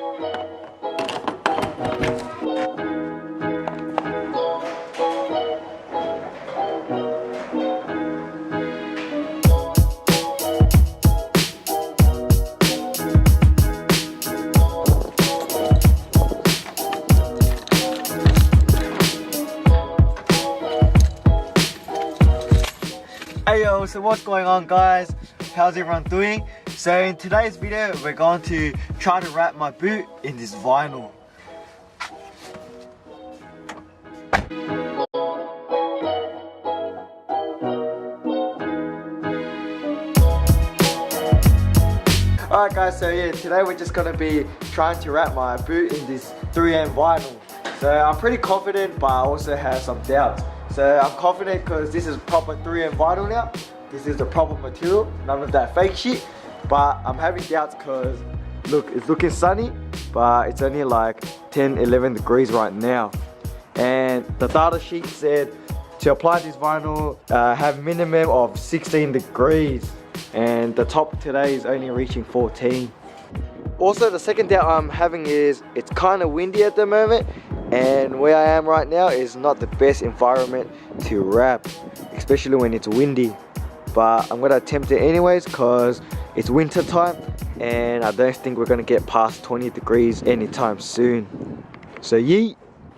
Hey yo, so what's going on guys? How's everyone doing? So in today's video we're going to try to wrap my boot in this vinyl. Alright guys, so yeah, today we're just going to be trying to wrap my boot in this 3M vinyl. So I'm pretty confident, but I also have some doubts. So I'm confident because this is proper 3M vinyl now. This is the proper material, none of that fake shit. But I'm having doubts because look, it's looking sunny, but it's only like 10-11 degrees right now. And the data sheet said to apply this vinyl, have minimum of 16 degrees. And the top today is only reaching 14. Also, the second doubt I'm having is it's kind of windy at the moment, and where I am right now is not the best environment to wrap, especially when it's windy. But I'm gonna attempt it anyways because it's winter time and I don't think we're gonna get past 20 degrees anytime soon. So yeet.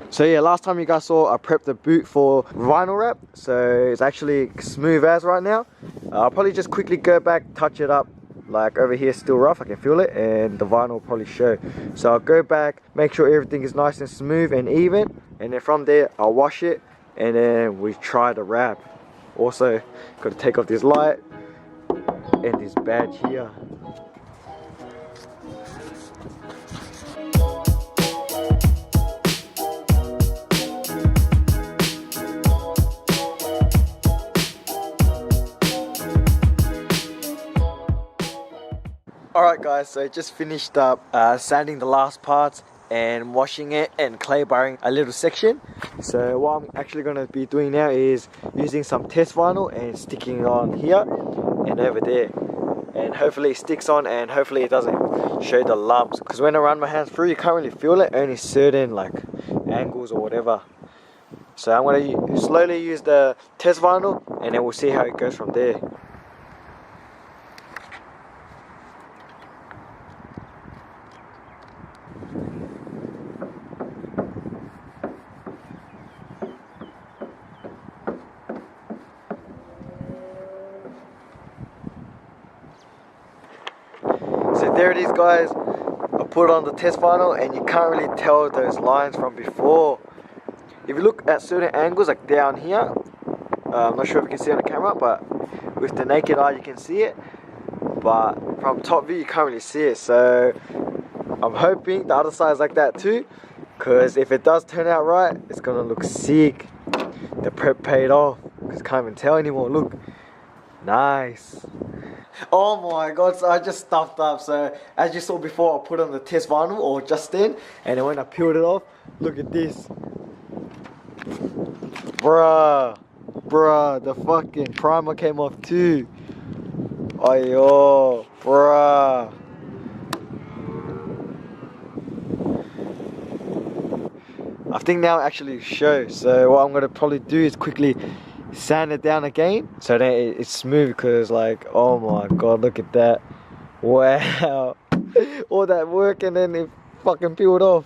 So yeah, last time you guys saw I prepped the boot for vinyl wrap, so it's actually smooth as right now. I'll probably just quickly go back, touch it up. Like over here still rough, I can feel it, and the vinyl will probably show. So I'll go back, make sure everything is nice and smooth and even, and then from there I'll wash it and then we try the wrap. Also got to take off this light and this badge here. Alright guys, so I just finished up sanding the last parts and washing it and clay barring a little section. So what I'm actually going to be doing now is using some test vinyl and sticking it on here and over there. And hopefully it sticks on and hopefully it doesn't show the lumps. Because when I run my hands through, you can't really feel it, only certain like angles or whatever. So I'm going to slowly use the test vinyl and then we'll see how it goes from there. So there it is guys, I put on the test vinyl and you can't really tell those lines from before. If you look at certain angles like down here, I'm not sure if you can see on the camera, but with the naked eye you can see it, but from top view you can't really see it. So I'm hoping the other side is like that too, because if it does turn out right, it's gonna look sick. The prep paid off, because can't even tell anymore. Look, nice. Oh my god, so I just stuffed up. So as you saw before, I put on the test vinyl or just then, and then when I peeled it off, look at this. Bruh, the fucking primer came off too. Ayo, bruh. I think now it actually shows. So what I'm gonna probably do is quickly sand it down again so that it's smooth, because like, oh my god, look at that. Wow. All that work and then it fucking peeled off.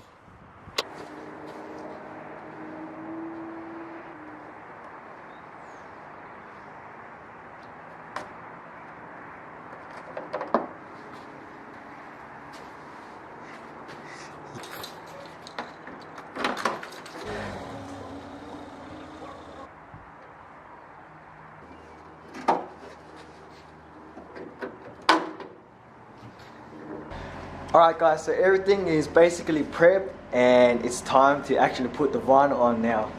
Alright guys, so everything is basically prepped and it's time to actually put the vinyl on now.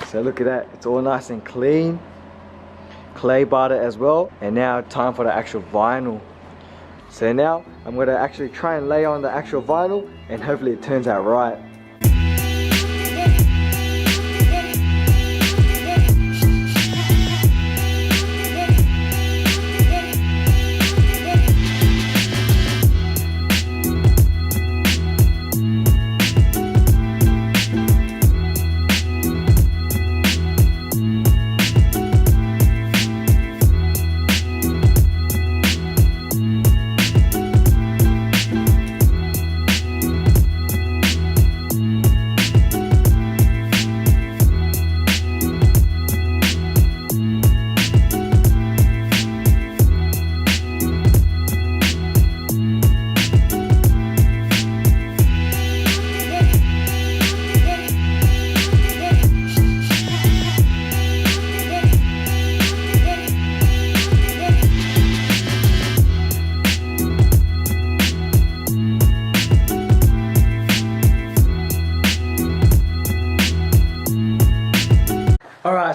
So look at that, it's all nice and clean. Clay barred it as well, and now time for the actual vinyl. So now I'm going to actually try and lay on the actual vinyl and hopefully it turns out right.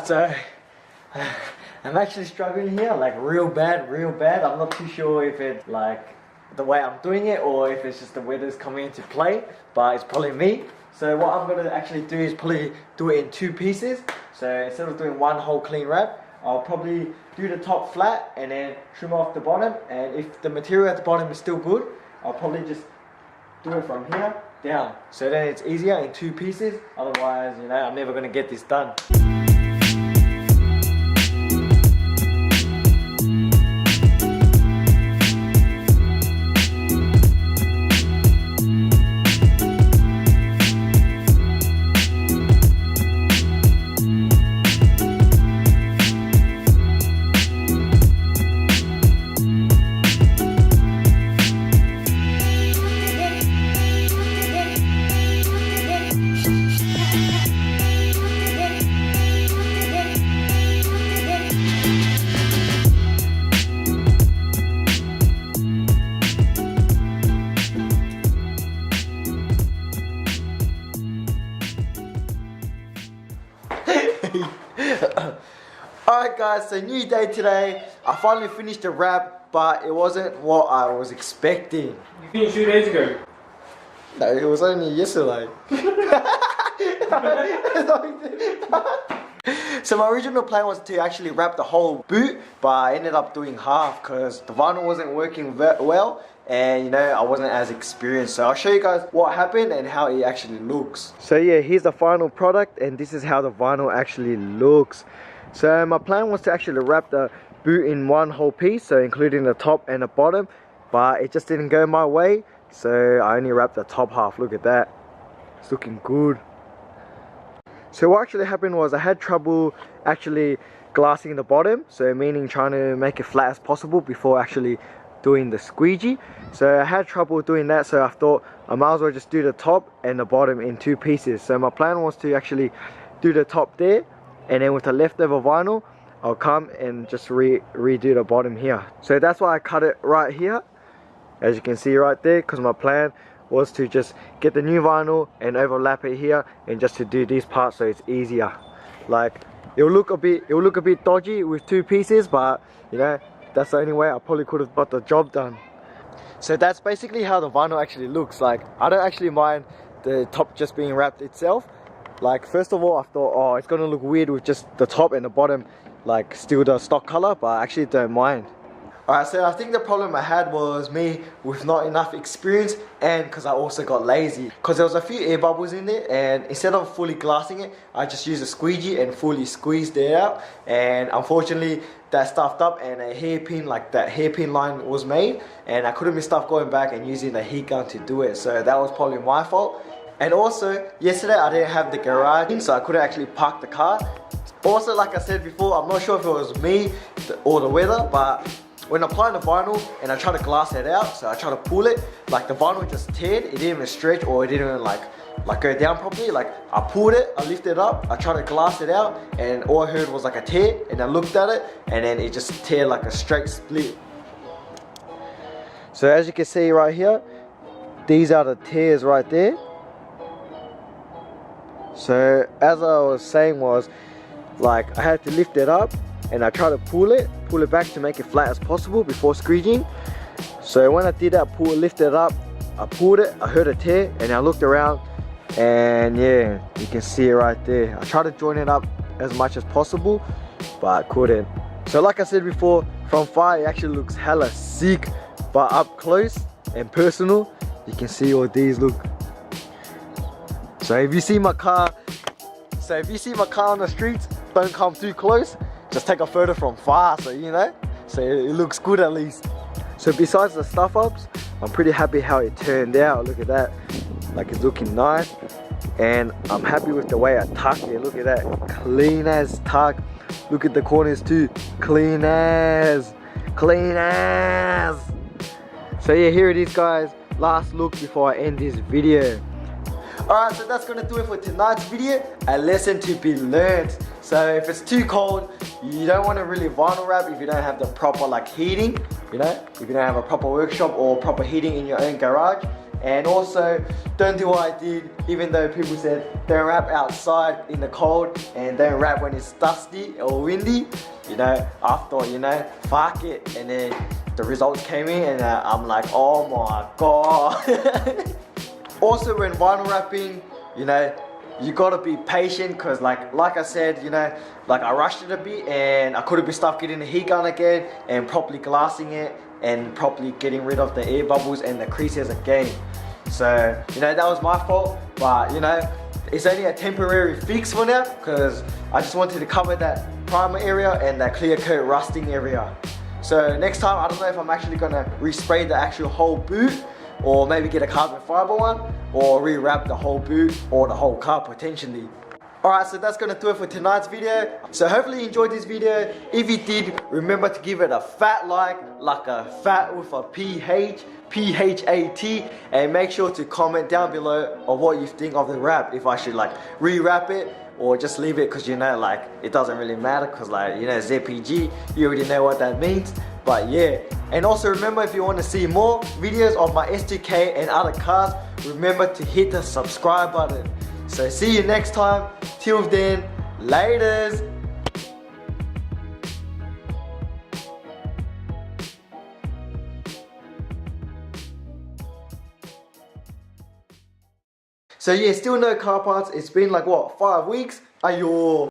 so I'm actually struggling here, like real bad. I'm not too sure if it's like the way I'm doing it or if it's just the weather's coming into play, but it's probably me. So what I'm gonna actually do is probably do it in 2 pieces. So instead of doing one whole clean wrap, I'll probably do the top flat and then trim off the bottom. And if the material at the bottom is still good, I'll probably just do it from here down. So then it's easier in 2 pieces. Otherwise, you know, I'm never gonna get this done. Alright guys, so new day today. I finally finished the wrap, but it wasn't what I was expecting. You finished 2 days ago? No, it was only yesterday. So my original plan was to actually wrap the whole boot, but I ended up doing half because the vinyl wasn't working well and you know I wasn't as experienced. So I'll show you guys what happened and how it actually looks. So yeah, here's the final product and this is how the vinyl actually looks. So my plan was to actually wrap the boot in one whole piece, so including the top and the bottom, but it just didn't go my way, so I only wrapped the top half. Look at that, it's looking good. So what actually happened was I had trouble actually glassing the bottom, so meaning trying to make it flat as possible before actually doing the squeegee. So I had trouble doing that, so I thought I might as well just do the top and the bottom in 2 pieces. So my plan was to actually do the top there, and then with the leftover vinyl I'll come and just redo the bottom here. So that's why I cut it right here, as you can see right there, because my plan was to just get the new vinyl and overlap it here and just to do these parts so it's easier. Like it'll look a bit dodgy with 2 pieces, but you know, that's the only way I probably could have got the job done. So that's basically how the vinyl actually looks. Like I don't actually mind the top just being wrapped itself. Like first of all I thought, oh, it's gonna look weird with just the top and the bottom like still the stock color, but I actually don't mind. Alright, so I think the problem I had was me with not enough experience, and because I also got lazy. Because there was a few air bubbles in there, and instead of fully glassing it, I just used a squeegee and fully squeezed it out. And unfortunately, that stuffed up and a hairpin, like that hairpin line was made. And I couldn't be stuff going back and using the heat gun to do it. So that was probably my fault. And also, yesterday I didn't have the garage in, so I couldn't actually park the car. Also, like I said before, I'm not sure if it was me or the weather, but when applying the vinyl and I try to glass it out, so I try to pull it, like the vinyl just teared, it didn't even stretch or it didn't even like go down properly. Like I pulled it, I lifted it up, I tried to glass it out, and all I heard was like a tear, and I looked at it and then it just teared like a straight split. So as you can see right here, these are the tears right there. So as I was saying was, like I had to lift it up and I tried to pull it back to make it flat as possible before squeegeeing. So when I did that, lift it up, I pulled it, I heard a tear, and I looked around, and yeah, you can see it right there. I tried to join it up as much as possible, but I couldn't. So like I said before, from far it actually looks hella sick, but up close and personal, you can see what these look. So if you see my car on the streets, don't come too close. Just take a photo from far, so you know, so it looks good at least. So besides the stuff ups, I'm pretty happy how it turned out. Look at that, like it's looking nice, and I'm happy with the way I tucked it. Look at that, clean as tuck. Look at the corners too, clean as. So yeah, here it is guys, last look before I end this video. Alright, so that's gonna do it for tonight's video. A lesson to be learned. So if it's too cold, you don't want to really vinyl wrap if you don't have the proper like heating, you know, if you don't have a proper workshop or proper heating in your own garage. And also, don't do what I did, even though people said don't wrap outside in the cold and don't wrap when it's dusty or windy. You know, I thought, you know, fuck it. And then the results came in and I'm like, oh my god. Also, when vinyl wrapping, you know, you gotta be patient because like I said, you know, like I rushed it a bit and I couldn't be stuck getting the heat gun again and properly glassing it and properly getting rid of the air bubbles and the creases again. So, you know, that was my fault, but you know, it's only a temporary fix for now because I just wanted to cover that primer area and that clear coat rusting area. So next time, I don't know if I'm actually gonna respray the actual whole boot or maybe get a carbon fiber one or rewrap the whole boot or the whole car potentially. Alright, so that's gonna do it for tonight's video. So hopefully you enjoyed this video. If you did, remember to give it a fat like a fat with a PH, P-H-A-T, and make sure to comment down below of what you think of the wrap, if I should like rewrap it or just leave it, because you know, like, it doesn't really matter because, like, you know, ZPG, you already know what that means. But yeah, and also remember, if you want to see more videos of my S2K and other cars, remember to hit the subscribe button. So see you next time. Till then, laters. So yeah, still no car parts. It's been like what, 5 weeks? Ayo.